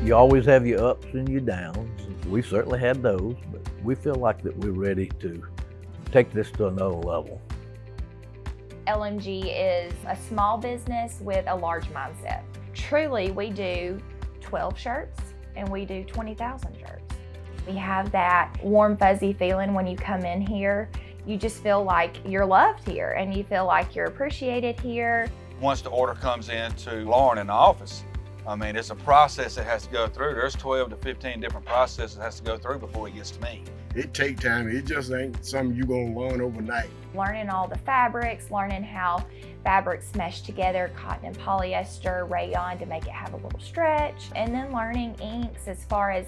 You always have your ups and your downs. We certainly had those, but we feel like that we're ready to take this to another level. LMG is a small business with a large mindset. Truly, we do 12 shirts and we do 20,000 shirts. We have that warm, fuzzy feeling when you come in here. You just feel like you're loved here and you feel like you're appreciated here. Once the order comes into Lauren in the office, I mean, it's a process that has to go through. There's 12 to 15 different processes that has to go through before it gets to me. It takes time. It just ain't something you're gonna learn overnight. Learning all the fabrics, learning how fabrics mesh together, cotton and polyester, rayon to make it have a little stretch, and then learning inks as far as,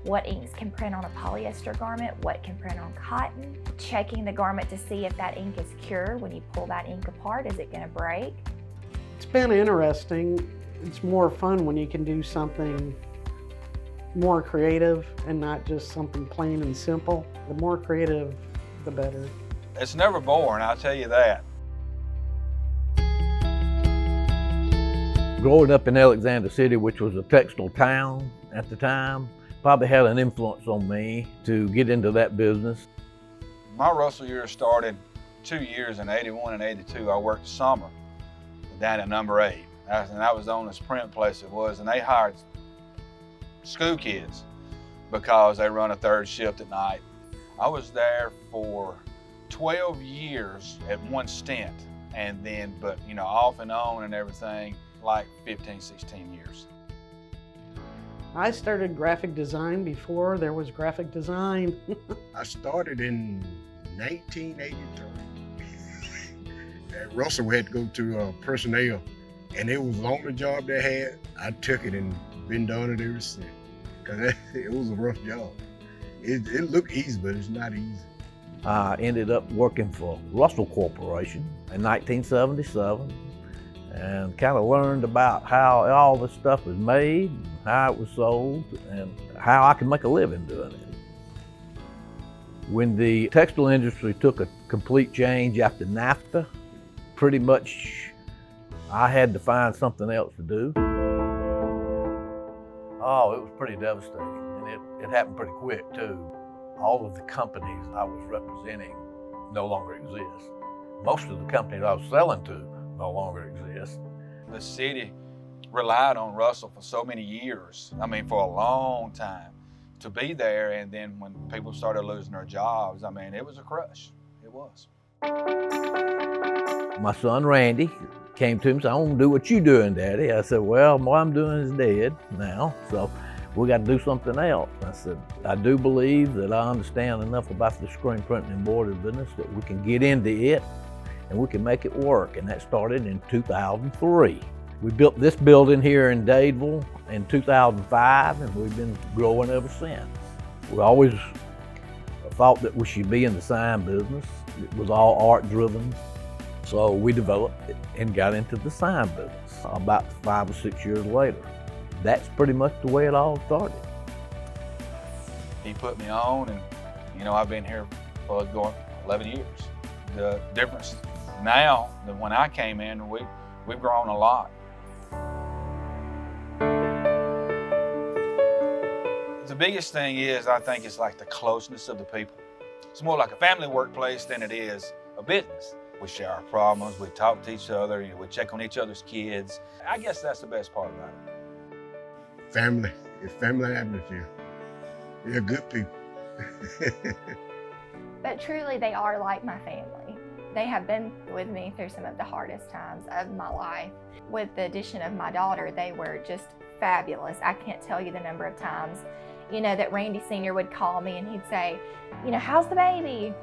what inks can print on a polyester garment, what can print on cotton, checking the garment to see if that ink is cured. When you pull that ink apart, is it gonna break? It's been interesting. It's more fun when you can do something more creative and not just something plain and simple. The more creative, the better. It's never boring, I'll tell you that. Growing up in Alexander City, which was a textile town at the time, probably had an influence on me to get into that business. My Russell years started 2 years in 81 and 82. I worked the summer down at number 8. And that was the only print place it was. And they hired school kids because they run a third shift at night. I was there for 12 years at one stint. And then, but off and on and everything, like 15, 16 years. I started graphic design before there was graphic design. I started in 1983. At Russell, we had to go to personnel, and it was the only job they had. I took it and been doing it ever since, because it was a rough job. It looked easy, but it's not easy. I ended up working for Russell Corporation in 1977 and kind of learned about how all this stuff was made, how it was sold, and how I could make a living doing it. When the textile industry took a complete change after NAFTA, pretty much I had to find something else to do. Oh, it was pretty devastating, and it happened pretty quick too. All of the companies I was representing no longer exist. Most of the companies I was selling to no longer exist. The city relied on Russell for so many years, for a long time, to be there. And then when people started losing their jobs, it was a crush. It was. My son Randy came to me and said, "I want to do what you're doing, Daddy." I said, "Well, what I'm doing is dead now, so we got to do something else." I said, "I do believe that I understand enough about the screen printing and embroidery business that we can get into it and we can make it work." And that started in 2003. We built this building here in Dadeville in 2005, and we've been growing ever since. We always thought that we should be in the sign business. It was all art driven. So we developed it and got into the sign business about 5 or 6 years later. That's pretty much the way it all started. He put me on, and I've been here for going 11 years. The difference now than when I came in, we've grown a lot. The biggest thing is, I think, it's like the closeness of the people. It's more like a family workplace than it is a business. We share our problems, we talk to each other, we check on each other's kids. I guess that's the best part about it. Family, it's family atmosphere. They're good people. But truly, they are like my family. They have been with me through some of the hardest times of my life. With the addition of my daughter, they were just fabulous. I can't tell you the number of times, that Randy Sr. would call me and he'd say, "How's the baby?"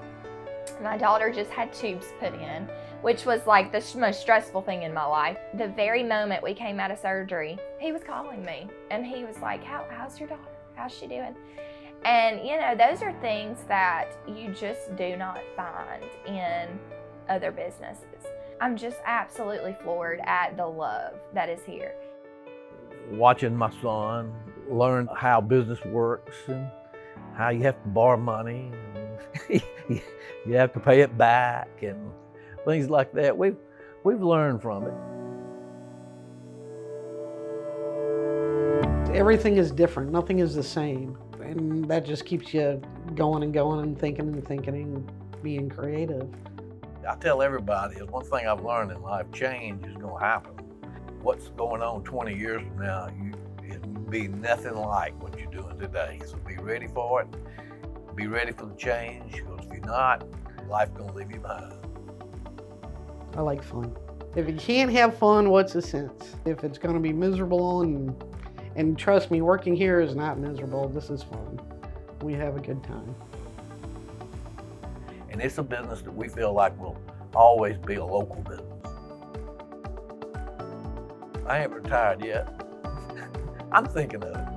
My daughter just had tubes put in, which was like the most stressful thing in my life. The very moment we came out of surgery, he was calling me and he was like, how's your daughter? How's she doing? And those are things that you just do not find in other businesses. I'm just absolutely floored at the love that is here. Watching my son learn how business works and how you have to borrow money and you have to pay it back and things like that. We've learned from it. Everything is different. Nothing is the same. And that just keeps you going and thinking and being creative. I tell everybody, is one thing I've learned in life, change is going to happen. What's going on 20 years from now, it'll be nothing like what you're doing today. So be ready for it. Be ready for the change, because if you're not, life's going to leave you behind. I like fun. If you can't have fun, what's the sense? If it's going to be miserable, and trust me, working here is not miserable. This is fun. We have a good time. And it's a business that we feel like will always be a local business. I ain't retired yet. I'm thinking of it.